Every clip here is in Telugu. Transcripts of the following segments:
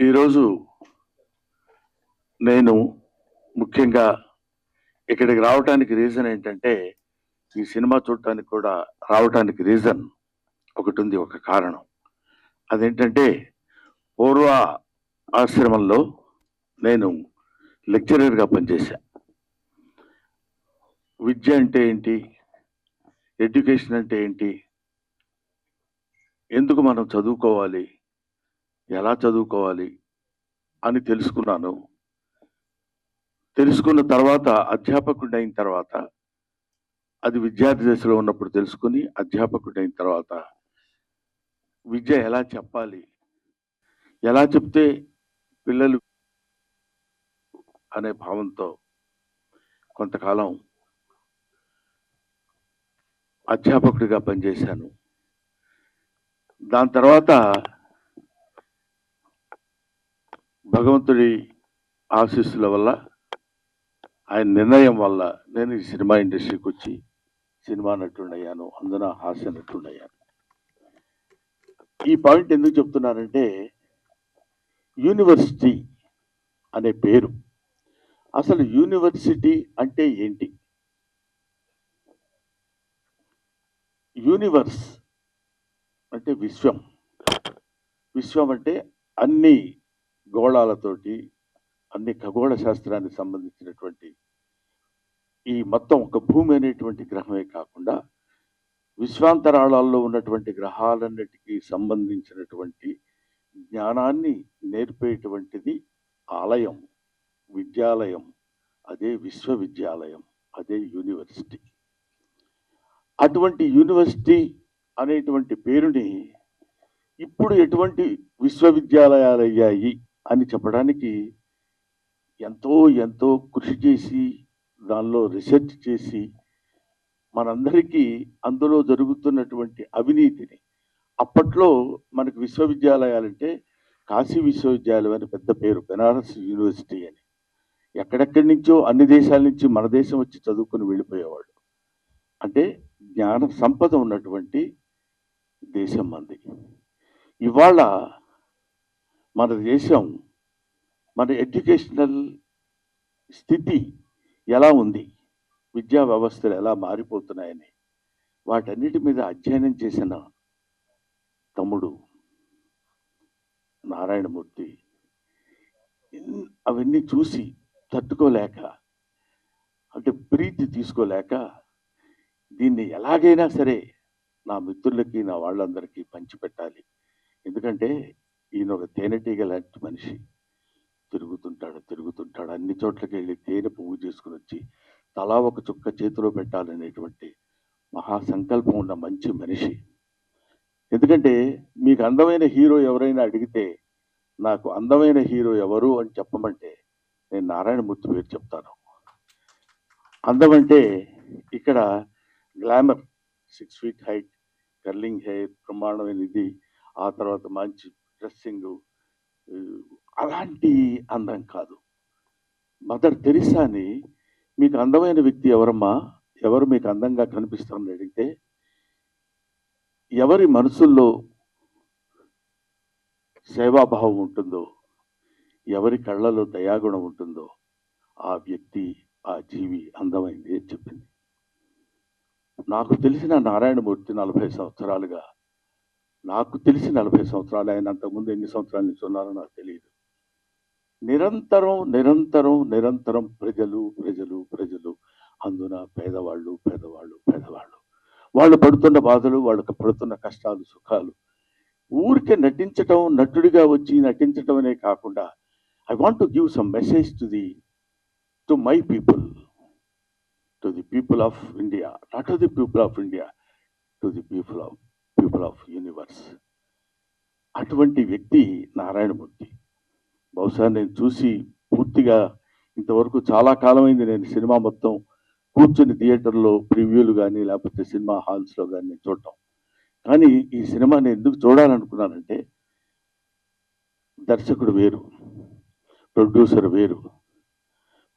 ఈరోజు నేను ముఖ్యంగా ఇక్కడికి రావడానికి రీజన్ ఏంటంటే, ఈ సినిమా చూడటానికి కూడా రావటానికి రీజన్ ఒకటుంది, ఒక కారణం. అదేంటంటే, పూర్వ ఆశ్రమంలో నేను లెక్చరర్‌గా పనిచేశా. విద్య అంటే ఏంటి? ఎడ్యుకేషన్ అంటే ఏంటి? ఎందుకు మనం చదువుకోవాలి? ఎలా చదువుకోవాలి? అని తెలుసుకున్నాను. తెలుసుకున్న తర్వాత అధ్యాపకుడైన తర్వాత అది విద్యార్థి దశలో ఉన్నప్పుడు తెలుసుకుని అధ్యాపకుడైన తర్వాత విద్య ఎలా చెప్పాలి, ఎలా చెప్తే పిల్లలు అనే భావంతో కొంతకాలం అధ్యాపకుడిగా పనిచేశాను. దాని తర్వాత భగవంతుడి ఆశీస్సుల వల్ల, ఆయన నిర్ణయం వల్ల నేను ఈ సినిమా ఇండస్ట్రీకి వచ్చి సినిమా నటుడయ్యాను. అందున హాస్య నటుడయ్యాను. ఈ పాయింట్ ఎందుకు చెప్తున్నానంటే, యూనివర్సిటీ అనే పేరు, అసలు యూనివర్సిటీ అంటే ఏంటి? యూనివర్స్ అంటే విశ్వం. విశ్వం అంటే అన్ని గోళాలతోటి, అన్ని ఖగోళ శాస్త్రానికి సంబంధించినటువంటి ఈ మొత్తం ఒక భూమి అనేటువంటి గ్రహమే కాకుండా విశ్వాంతరాళాల్లో ఉన్నటువంటి గ్రహాలన్నిటికీ సంబంధించినటువంటి జ్ఞానాన్ని నేర్పేటువంటిది ఆలయం, విద్యాలయం. అదే విశ్వవిద్యాలయం, అదే యూనివర్సిటీ. అటువంటి యూనివర్సిటీ అనేటువంటి పేరుని ఇప్పుడు ఎటువంటి విశ్వవిద్యాలయాలు అయ్యాయి అని చెప్పడానికి ఎంతో ఎంతో కృషి చేసి, దానిలో రీసెర్చ్ చేసి, మనందరికీ అందులో జరుగుతున్నటువంటి అవినీతిని, అప్పట్లో మనకు విశ్వవిద్యాలయాలంటే కాశీ విశ్వవిద్యాలయం అని పెద్ద పేరు, బెనారస్ యూనివర్సిటీ అని. ఎక్కడెక్కడి నుంచో అన్ని దేశాల నుంచి మన దేశం వచ్చి చదువుకుని వెళ్ళిపోయేవాడు. అంటే జ్ఞాన సంపద ఉన్నటువంటి దేశం మంది. ఇవాళ మన దేశం, మన ఎడ్యుకేషనల్ స్థితి ఎలా ఉంది, విద్యా వ్యవస్థలు ఎలా మారిపోతున్నాయని వాటన్నిటి మీద అధ్యయనం చేసిన తమ్ముడు నారాయణమూర్తి అవన్నీ చూసి తట్టుకోలేక, అంటే ప్రీతి తీసుకోలేక, దీన్ని ఎలాగైనా సరే నా మిత్రులకి, నా వాళ్ళందరికీ పంచిపెట్టాలి. ఎందుకంటే ఈయన ఒక తేనెటీగ లాంటి మనిషి. తిరుగుతుంటాడు అన్ని చోట్లకి వెళ్ళి తేనె పువ్వు చేసుకుని వచ్చి తలా ఒక చుక్క చేతిలో పెట్టాలనేటువంటి మహాసంకల్పం ఉన్న మంచి మనిషి. ఎందుకంటే మీకు అందమైన హీరో ఎవరైనా అడిగితే, నాకు అందమైన హీరో ఎవరు అని చెప్పమంటే నేను నారాయణమూర్తి పేరు చెప్తాను. అందం అంటే ఇక్కడ glamour, 6 feet height, curling hair, బ్రహ్మాండమైన ఇది, ఆ తర్వాత మంచి డ్రెస్సింగ్, అలాంటి అందం కాదు. మదర్ తెరిసాని మీకు అందమైన వ్యక్తి ఎవరమ్మా, ఎవరు మీకు అందంగా కనిపిస్తారని అడిగితే, ఎవరి మనసుల్లో సేవాభావం ఉంటుందో, ఎవరి కళ్ళలో దయాగుణం ఉంటుందో ఆ వ్యక్తి, ఆ జీవి అందమైంది అని చెప్పింది. నాకు తెలిసిన నారాయణమూర్తి 40 సంవత్సరాలుగా, నాకు తెలిసి 40 సంవత్సరాలు, ఆయన అంతకుముందు ఎన్ని సంవత్సరాల నుంచి ఉన్నారో నాకు తెలియదు. నిరంతరం నిరంతరం నిరంతరం ప్రజలు, అందున పేదవాళ్ళు, వాళ్ళు పడుతున్న బాధలు, వాళ్ళకి పడుతున్న కష్టాలు, సుఖాలు. ఊరికే నటించటం, నటుడిగా వచ్చి నటించటం అనే కాకుండా, I want to give some message to my people, to the people of India, not to the people of India, to the people of universe. అటువంటి వ్యక్తి నారాయణమూర్తి. బహుశా నేను చూసి పూర్తిగా ఇంతవరకు చాలా కాలమైంది నేను సినిమా మొత్తం కూర్చుని థియేటర్లో ప్రివ్యూలు కానీ లేకపోతే సినిమా హాల్స్లో కానీ నేను చూడటం. కానీ ఈ సినిమాని ఎందుకు చూడాలనుకున్నానంటే, దర్శకుడు వేరు, ప్రొడ్యూసర్ వేరు,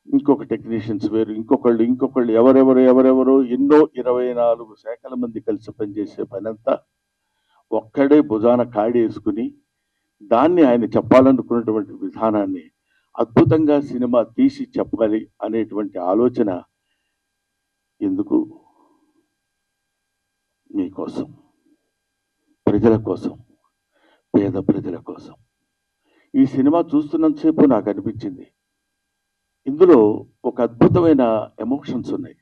ఇంకొక టెక్నీషియన్స్ వేరు, ఇంకొకళ్ళు ఎవరెవరో ఎన్నో 24 శాఖల మంది కలిసి పనిచేసే పనంతా ఒక్కడే భుజాన కాడేసుకుని దాన్ని ఆయన చెప్పాలనుకున్నటువంటి విధానాన్ని అద్భుతంగా సినిమా తీసి చెప్పాలి అనేటువంటి ఆలోచన ఎందుకు? మీకోసం, ప్రజల కోసం, పేద ప్రజల కోసం. ఈ సినిమా చూస్తున్నంతసేపు నాకు అనిపించింది, ఇందులో ఒక అద్భుతమైన ఎమోషన్స్ ఉన్నాయి.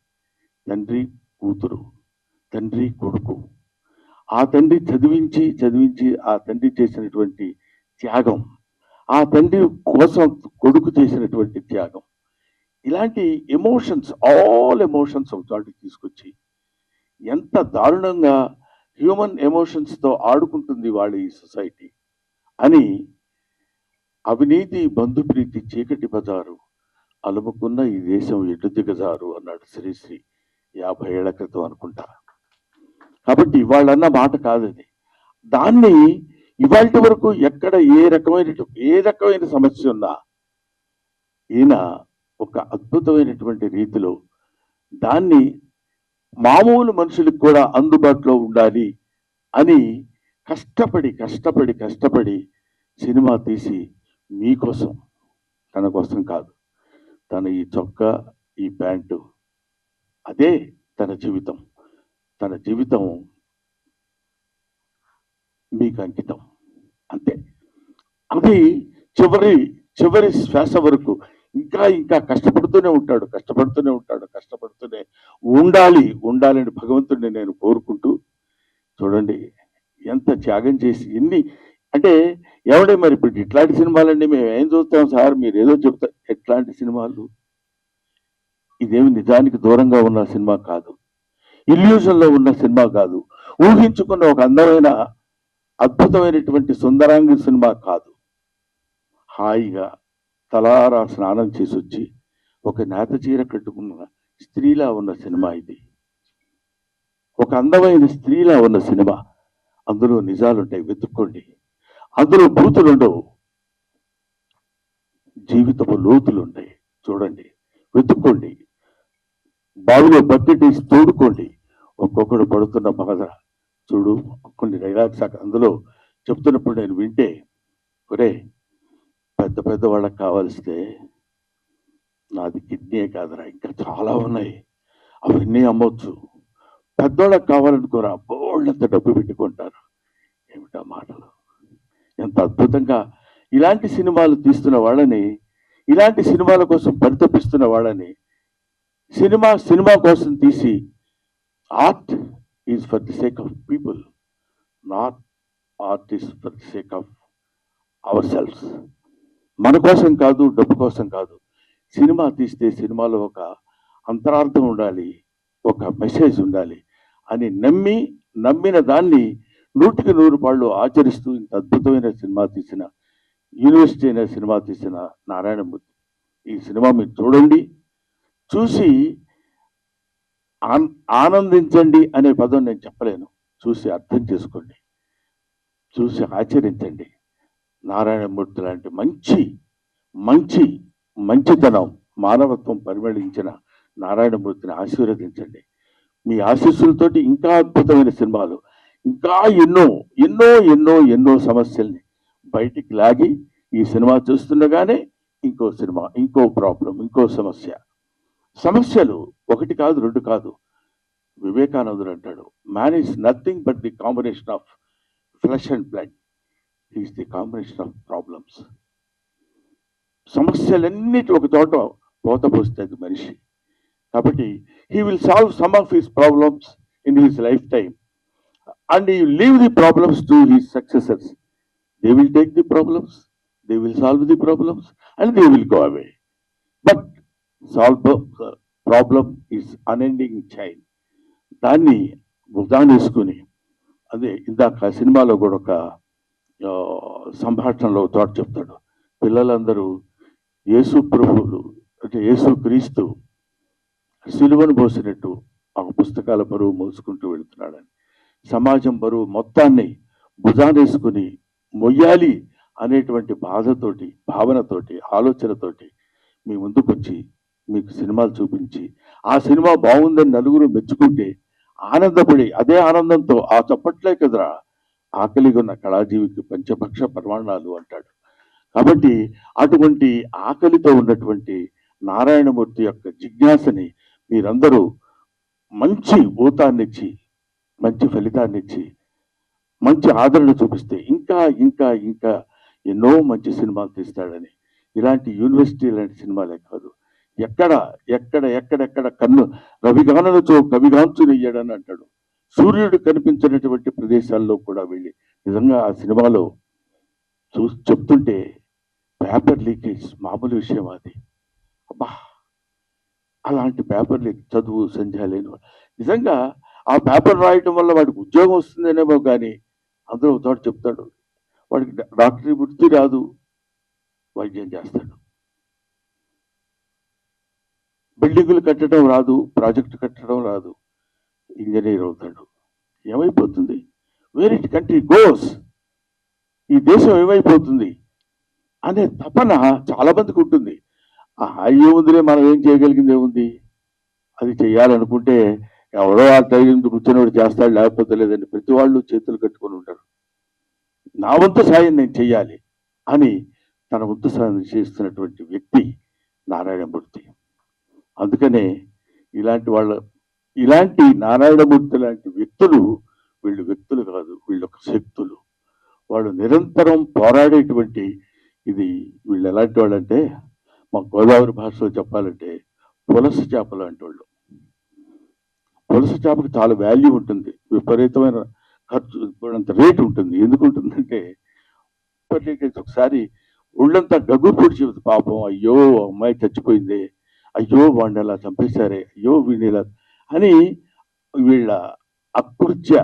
తండ్రి కూతురు, తండ్రి కొడుకు, ఆ తండ్రి చదివించి చదివించి ఆ తండ్రి చేసినటువంటి త్యాగం, ఆ తండ్రి కోసం కొడుకు చేసినటువంటి త్యాగం, ఇలాంటి ఎమోషన్స్, ఆల్ ఎమోషన్స్ ఒక చోటికి తీసుకొచ్చి ఎంత దారుణంగా హ్యూమన్ ఎమోషన్స్తో ఆడుకుంటుంది వాళ్ళ ఈ సొసైటీ అని, అవినీతి బంధుప్రీతి చీకటి బజారు అలుముకున్న ఈ దేశం ఎటు దిగజారు అన్నాడు శ్రీశ్రీ 50 ఏళ్ల క్రితం అనుకుంటా. కాబట్టి ఇవాళన్న మాట కాదు అది. దాన్ని ఇవాళ వరకు ఎక్కడ ఏ రకమైన సమస్య ఉన్నా ఈయన ఒక అద్భుతమైనటువంటి రీతిలో దాన్ని మామూలు మనుషులకు కూడా అందుబాటులో ఉండాలి అని కష్టపడి సినిమా తీసి మీకోసం, తన కోసం కాదు, తన ఈ చొక్కా, ఈ ప్యాంటు, అదే తన జీవితం మీకు అంకితం, అంతే. అది చివరి శ్వాస వరకు ఇంకా కష్టపడుతూనే ఉండాలని భగవంతుడిని నేను కోరుకుంటూ, చూడండి ఎంత త్యాగం చేసి ఎన్ని అంటే, ఎవడే మరి ఇప్పుడు ఇట్లాంటి సినిమాలండి మేము ఏం చూస్తాం సార్, మీరు ఏదో చెప్తారు. ఎట్లాంటి సినిమాలు? ఇదేమి నిజానికి దూరంగా ఉన్న సినిమా కాదు, ఇల్యూజన్లో ఉన్న సినిమా కాదు, ఊహించుకున్న ఒక అందమైన అద్భుతమైనటువంటి సుందరాంగి సినిమా కాదు. హాయిగా తలారా స్నానం చేసి వచ్చి ఒక నేత చీర కట్టుకున్న స్త్రీలా ఉన్న సినిమా ఇది. ఒక అందమైన స్త్రీలా ఉన్న సినిమా. అందులో నిజాలుంటాయి, వెతుక్కోండి. అందులో బూతులుండవు, జీవితపు లోతులుంటాయి. చూడండి, వెతుక్కోండి, బావిలో బకెట్ వేసి తోడుకోండి. ఒక్కొక్కడు పడుతున్న బాధ చూడు. కొన్ని డైలాగ్స్ అందులో చెప్తున్నప్పుడు నేను వింటే, ఒరే పెద్ద వాళ్ళకి కావాల్స్తే నాది కిడ్నీ కాదురా, ఇంకా చాలా ఉన్నాయి, అవన్నీ అమ్మొచ్చు. పెద్దోళ్ళకి కావాలనుకోరా, బోళ్ళంత డబ్బు పెట్టుకుంటారు. ఏమిటా మాటలు! ఎంత అద్భుతంగా ఇలాంటి సినిమాలు తీస్తున్న వాళ్ళని, ఇలాంటి సినిమాల కోసం పరితపిస్తున్న వాళ్ళని, సినిమా కోసం తీసి, art is for the sake of people, not art is for the sake of our selfs. మన కోసం కాదు, డబ్బు కోసం కాదు. సినిమా తీస్తే సినిమాలో ఒక అంతరార్థం ఉండాలి, ఒక మెసేజ్ ఉండాలి అని నమ్మిన దాన్ని 100కి 100 పాళ్ళు ఆచరిస్తూ ఇంత అద్భుతమైన సినిమా తీసిన, యూనివర్సిటీ అనే సినిమా తీసిన నారాయణమూర్తి. ఈ సినిమా మీరు చూడండి, చూసి ఆనందించండి అనే పదం నేను చెప్పలేను. చూసి అర్థం చేసుకోండి, చూసి ఆచరించండి. నారాయణమూర్తి లాంటి మంచితనం, మానవత్వం పరిమళించిన నారాయణమూర్తిని ఆశీర్వదించండి. మీ ఆశీస్సులతోటి ఇంకా అద్భుతమైన సినిమాలు, ఇంకా ఎన్నో సమస్యల్ని బయటికి లాగి, ఈ సినిమా చూస్తుండగానే ఇంకో సినిమా, ఇంకో ప్రాబ్లం, ఇంకో సమస్యలు 1 కాదు 2 కాదు. వివేకానందుడు అంటాడు, man is nothing but the combination of flesh and blood, is the combination of problems. సమస్యలన్నిటి ఒక చోట పోతపోస్తుంది మనిషి. కాబట్టి he will solve some of his problems in his lifetime and he will leave the problems to his successors. They will take the problems, they will solve the problems and they will go away. But solve the problem is unending chain. దాన్ని భుజానేసుకుని, అదే ఇందాక సినిమాలో కూడా ఒక సంభాషణలో తోట చెప్తాడు, పిల్లలందరూ యేసు ప్రభువులు అంటే యేసు క్రీస్తు సిలువను మోసినట్టు ఆ పుస్తకాల బరువు మోసుకుంటూ వెళుతున్నాడని, సమాజం బరువు మొత్తాన్ని భుజానేసుకుని మొయ్యాలి అనేటువంటి బాధతోటి, భావనతోటి, ఆలోచనతోటి మీ ముందుకొచ్చి మీకు సినిమాలు చూపించి, ఆ సినిమా బాగుందని నలుగురు మెచ్చుకుంటే ఆనందపడి, అదే ఆనందంతో ఆ చప్పట్లే కదరా ఆకలిగా ఉన్న కళాజీవికి పంచభక్ష పరమాణాలు అంటాడు. కాబట్టి అటువంటి ఆకలితో ఉన్నటువంటి నారాయణమూర్తి యొక్క జిజ్ఞాసని మీరందరూ మంచి ఊతాన్నిచ్చి, మంచి ఫలితాన్నిచ్చి, మంచి ఆదరణ చూపిస్తే ఇంకా ఇంకా ఇంకా ఎన్నో మంచి సినిమాలు తీస్తాడని. ఇలాంటి యూనివర్సిటీ లాంటి సినిమాలే కాదు, ఎక్కడ ఎక్కడ ఎక్కడెక్కడ కన్ను రవిగానలతో కవిగాంచునయ్యాడని అంటాడు. సూర్యుడు కనిపించినటువంటి ప్రదేశాల్లో కూడా వెళ్ళి నిజంగా ఆ సినిమాలో చెప్తుంటే పేపర్ లీకేజ్ మామూలు విషయం అది. అబ్బా, అలాంటి పేపర్ లీక్ చదువు సంధ్య లేని నిజంగా ఆ పేపర్ రాయటం వల్ల వాడికి ఉద్యోగం వస్తుందనేమో కానీ అందులో ఒక చోట చెప్తాడు, వాడికి డాక్టరీ వృత్తి రాదు, వైద్యం చేస్తాడు. బిల్డింగులు కట్టడం రాదు, ప్రాజెక్టు కట్టడం రాదు, ఇంజనీర్ అవుతాడు. ఏమైపోతుంది? వేర్ ఇట్ కంట్రీ గోస్, ఈ దేశం ఏమైపోతుంది అనే తపన చాలా మందికి ఉంటుంది. ఏముందిలే, మనం ఏం చేయగలిగింది ఏముంది, అది చేయాలనుకుంటే ఎవడో ఆ టైం కూర్చొని చేస్తాడు, లేకపోతే లేదండి. ప్రతి వాళ్ళు చేతులు కట్టుకొని ఉంటారు. నా వంతు సాయం నేను చెయ్యాలి అని తన వంతు సాయం చేస్తున్నటువంటి వ్యక్తి నారాయణమూర్తి. అందుకనే ఇలాంటి నారాయణమూర్తి లాంటి వ్యక్తులు, వీళ్ళు వ్యక్తులు కాదు, వీళ్ళు ఒక శక్తులు. వాళ్ళు నిరంతరం పోరాడేటువంటి ఇది. వీళ్ళు ఎలాంటి వాళ్ళంటే, మా గోదావరి భాషలో చెప్పాలంటే పులస చేపలు అంటే వాళ్ళు. పులస చేపకు చాలా వాల్యూ ఉంటుంది, విపరీతమైన ఖర్చు, అంత రేటు ఉంటుంది. ఎందుకు ఉంటుందంటే ఒకసారి ఒళ్ళంతా గగ్గు పొడిచి, పాపం అయ్యో అమ్మాయి చచ్చిపోయింది, అయ్యో వాడిని అలా చంపేశారే, అయ్యో వీడిని ఇలా అని వీళ్ళ అకృత్య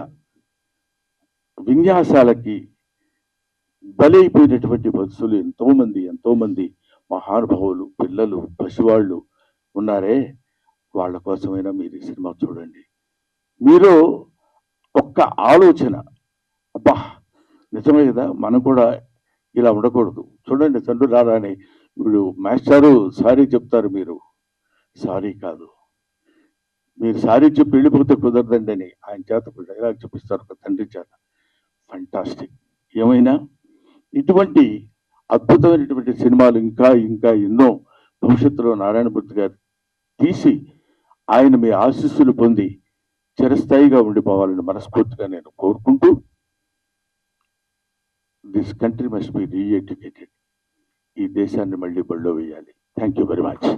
విన్యాసాలకి బలైపోయినటువంటి బస్సులు ఎంతోమంది మహానుభావులు, పిల్లలు, పసివాళ్ళు ఉన్నారే. వాళ్ళ కోసమైనా మీరు ఈ సినిమా చూడండి. మీరు ఒక్క ఆలోచన, అబ్బా నిజమే కదా, మనం కూడా ఇలా ఉండకూడదు. చూడండి, తండ్రి రారాని వీడు మాస్టారు సారీ చెప్తారు, మీరు సారీ కాదు, మీరు సారీ చెప్పి వెళ్ళిపోతే కుదరదండి అని ఆయన చేత డైలాగ్ చూపిస్తారు ఒక తండ్రి చేత. ఫంటాస్టిక్. ఏమైనా ఇటువంటి అద్భుతమైనటువంటి సినిమాలు ఇంకా ఇంకా ఎన్నో భవిష్యత్తులో నారాయణమూర్తి గారు తీసి ఆయన మీ ఆశీస్సులు పొంది చిరస్థాయిగా ఉండిపోవాలని మనస్ఫూర్తిగా నేను కోరుకుంటూ, దిస్ కంట్రీ మస్ట్ బి రీఎడ్యుకేటెడ్. ఈ దేశాన్ని మళ్ళీ బళ్ళో వేయాలి. Thank you very much.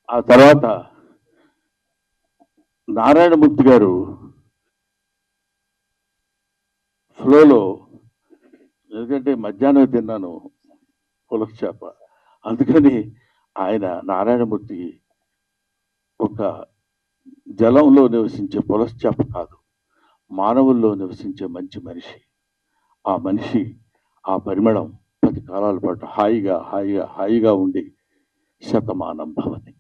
ఆ తర్వాత నారాయణమూర్తి గారు ఫ్లోలో, ఎందుకంటే మధ్యాహ్నం తిన్నాను పులస చేప, అందుకని ఆయన నారాయణమూర్తి ఒక జలంలో నివసించే పులస చేప కాదు, మానవుల్లో నివసించే మంచి మనిషి. ఆ మనిషి, ఆ పరిమళం 10 కాలాల పాటు హాయిగా హాయిగా హాయిగా ఉండి శతమానం భవతి.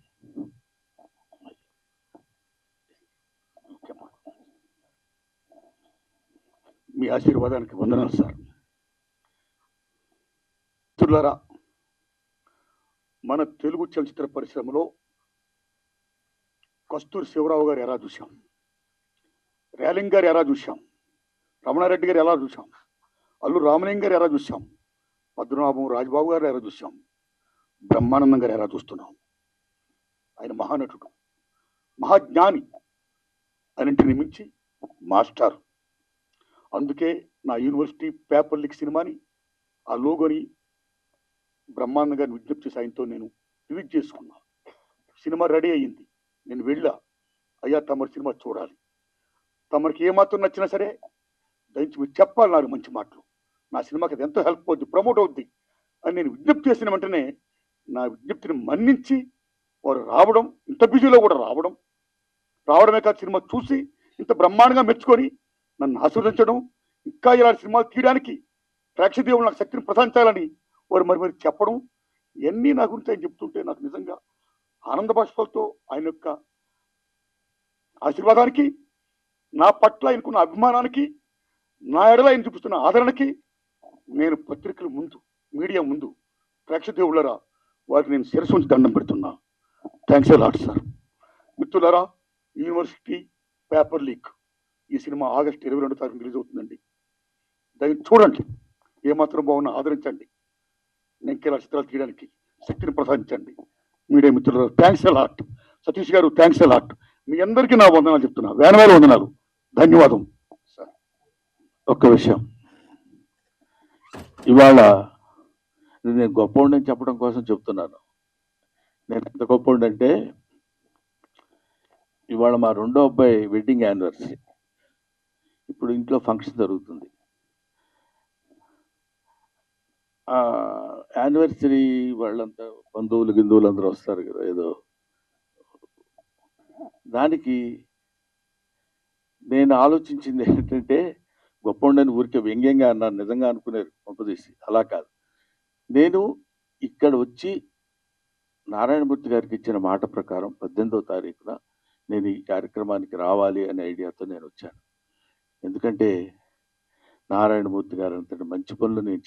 మీ ఆశీర్వాదానికి వందనాలు సార్. మిత్రులారా, మన తెలుగు చలచిత్ర పరిశ్రమలో కస్తూరి శివరావు గారు ఎలా చూశాం, రేలింగ్ గారు ఎలా చూశాం, రమణారెడ్డి గారు ఎలా చూశాం, అల్లు రామలింగ గారు ఎలా చూశాం, పద్మనాభం రాజబాబు గారు ఎలా చూశాం, బ్రహ్మానందం గారు ఎలా చూస్తున్నాం. ఆయన మహానటుడు, మహాజ్ఞాని, అన్నింటిని మించి మాస్టర్. అందుకే నా యూనివర్సిటీ పేపర్ లీక్ సినిమాని, ఆ లోగోని బ్రహ్మానంద గారిని విజ్ఞప్తి సాయంతో నేను రిలీజ్ చేసుకున్నా. సినిమా రెడీ అయ్యింది. నేను వెళ్ళా, అయ్యా తమరి సినిమా చూడాలి, తమరికి ఏమాత్రం నచ్చినా సరే దయచి మీరు చెప్పాలి నాకు మంచి మాటలు, నా సినిమాకి అది ఎంతో హెల్ప్ అవుద్ది, ప్రమోట్ అవుద్ది అని నేను విజ్ఞప్తి చేసిన వెంటనే నా విజ్ఞప్తిని మన్నించి వారు రావడం, ఇంత బిజీలో కూడా రావడమే కాదు, సినిమా చూసి ఇంత బ్రహ్మాండంగా మెచ్చుకొని నన్ను ఆశీర్వదించడం, ఇంకా ఇలాంటి సినిమాలు తీయడానికి ప్రేక్షదేవులు నాకు శక్తిని ప్రసాదించాలని వారు మరి చెప్పడం, ఇవన్నీ నా గురించి ఆయన చెప్తుంటే నాకు నిజంగా ఆనంద బాష్పాలతో ఆయన యొక్క ఆశీర్వాదానికి, నా పట్ల ఆయనకున్న అభిమానానికి, నా ఎడల ఆయన చూపిస్తున్న ఆదరణకి నేను పత్రికల ముందు, మీడియా ముందు ప్రేక్షదేవులరా వారికి నేను శిరస్సు ఉంచి దండం పెడుతున్నా. Thanks a lot sir. మిత్రులారా, యూనివర్సిటీ పేపర్ లీక్ ఈ సినిమా ఆగస్టు 22 తారీఖున రిలీజ్ అవుతుందండి. దాన్ని చూడండి, ఏమాత్రం బాగున్నా ఆదరించండి. నేను ఇంకెలా చిత్రాలు తీయడానికి శక్తిని ప్రసాదించండి. మీడియా మిత్రులారా, థ్యాంక్స్ ఎ లాట్. సతీష్ గారు, థ్యాంక్స్ ఎ లాట్. మీ అందరికీ నా వందనాలు చెప్తున్నా, వేల వందనాలు. ధన్యవాదం సార్. ఒక్క విషయం, ఇవాళ నేను గొప్పవాడిని చెప్పడం కోసం చెప్తున్నాను. నేను ఎంత గొప్పవాడిని అంటే, ఇవాళ మా రెండో అబ్బాయి వెడ్డింగ్ యానివర్సరీ. ఇప్పుడు ఇంట్లో ఫంక్షన్ జరుగుతుంది. యానివర్సరీ వాళ్ళంతా బంధువులు అందరూ వస్తారు కదా, ఏదో దానికి నేను ఆలోచించింది ఏంటంటే, గొప్పవాడిని ఊరికే వ్యంగ్యంగా అన్నాను, నిజంగా అనుకునేరు పంపదీసి. అలా కాదు, నేను ఇక్కడ వచ్చి నారాయణమూర్తి గారికి ఇచ్చిన మాట ప్రకారం 18వ తారీఖున నేను ఈ కార్యక్రమానికి రావాలి అనే ఐడియాతో నేను వచ్చాను. ఎందుకంటే నారాయణమూర్తి గారు అంతటి మంచి పనులు నేను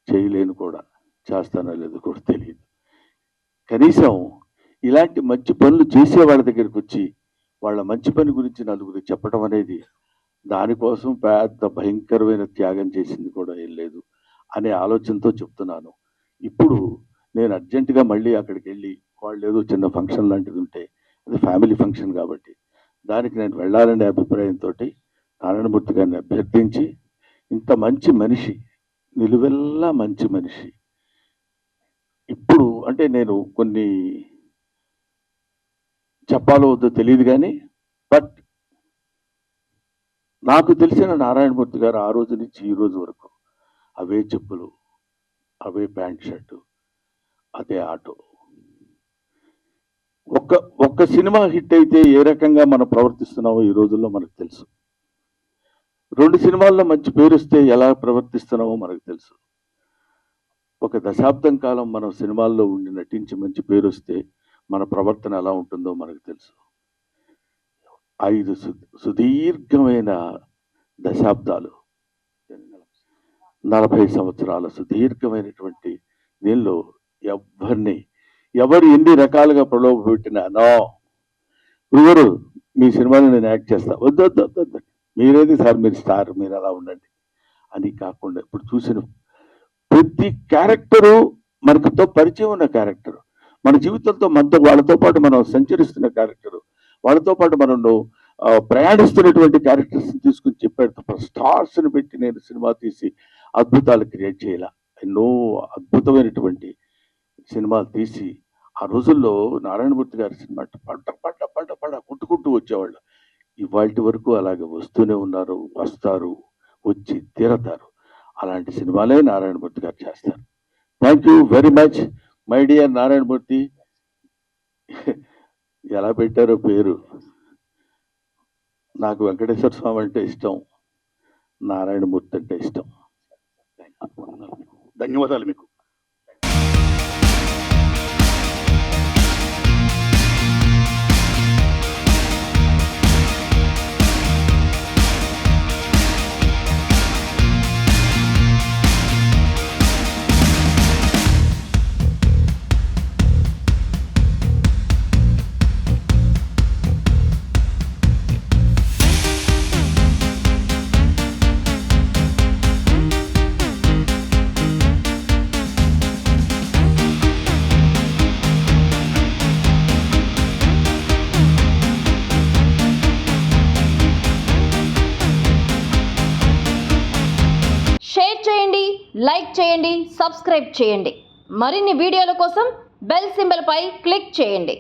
చేయలేను కూడా, చేస్తానో లేదో కూడా తెలియదు. కనీసం ఇలాంటి మంచి పనులు చేసే వాళ్ళ దగ్గరికి వచ్చి వాళ్ళ మంచి పని గురించి నలుగురు చెప్పడం అనేది, దానికోసం పెద్ద భయంకరమైన త్యాగం చేసింది కూడా ఏం లేదు అనే ఆలోచనతో చెప్తున్నాను. ఇప్పుడు నేను అర్జెంటుగా మళ్ళీ అక్కడికి వెళ్ళి, వాళ్ళు ఏదో చిన్న ఫంక్షన్ లాంటిది ఉంటే, అది ఫ్యామిలీ ఫంక్షన్ కాబట్టి దానికి నేను వెళ్ళాలనే అభిప్రాయంతో నారాయణమూర్తి గారిని అభ్యర్థించి, ఇంత మంచి మనిషి, నిలువెల్లా మంచి మనిషి, ఇప్పుడు అంటే నేను కొన్ని చెప్పాలో వద్దో తెలియదు కానీ, బట్ నాకు తెలిసిన నారాయణమూర్తి గారు ఆ రోజు నుంచి ఈ రోజు వరకు అవే చెప్పులు, అవే ప్యాంట్ షర్టు, అదే ఆటో. ఒక్క సినిమా హిట్ అయితే ఏ రకంగా మనం ప్రవర్తిస్తున్నామో ఈ రోజుల్లో మనకు తెలుసు. 2 సినిమాల్లో మంచి పేరు వస్తే ఎలా ప్రవర్తిస్తున్నామో మనకు తెలుసు. ఒక దశాబ్దం కాలం మనం సినిమాల్లో ఉండి నటించి మంచి పేరు వస్తే మన ప్రవర్తన ఎలా ఉంటుందో మనకు తెలుసు. 5 సుదీర్ఘమైన దశాబ్దాలు, 40 సంవత్సరాల సుదీర్ఘమైనటువంటి దీనిలో ఎవరు ఎన్ని రకాలుగా ప్రలోభ పెట్టినా, నో ఎవరు మీ సినిమాలో నేను యాక్ట్ చేస్తా, వద్దు మీరేది సార్, మీరు స్టార్, మీరు అలా ఉండండి అని కాకుండా, ఇప్పుడు చూసిన ప్రతి క్యారెక్టరు మనకుతో పరిచయం ఉన్న క్యారెక్టర్, మన జీవితంతో వాళ్ళతో పాటు మనం సంచరిస్తున్న క్యారెక్టరు, వాళ్ళతో పాటు మనం ప్రయాణిస్తున్నటువంటి క్యారెక్టర్స్ తీసుకుని చెప్పాడు తప్ప స్టార్స్ని పెట్టి నేను సినిమా తీసి అద్భుతాలు క్రియేట్ చేయాల. ఎన్నో అద్భుతమైనటువంటి సినిమాలు తీసి ఆ రోజుల్లో నారాయణమూర్తి గారి సినిమా పడ్డ కొట్టుకుంటూ వచ్చేవాళ్ళు. ఇవాళ వరకు అలాగే వస్తూనే ఉన్నారు, వస్తారు, వచ్చి తీరతారు. అలాంటి సినిమాలే నారాయణమూర్తి గారు చేస్తారు. Thank you very much my dear Narayanamurthy. ఎలా పెట్టారో పేరు, నాకు వెంకటేశ్వర స్వామి అంటే ఇష్టం, నారాయణమూర్తి అంటే ఇష్టం. ధన్యవాదాలు మీకు. షేర్ చేయండి, లైక్ చేయండి, సబ్స్క్రైబ్ చేయండి. మరిన్ని వీడియోల కోసం బెల్ సింబల్ పై క్లిక్ చేయండి.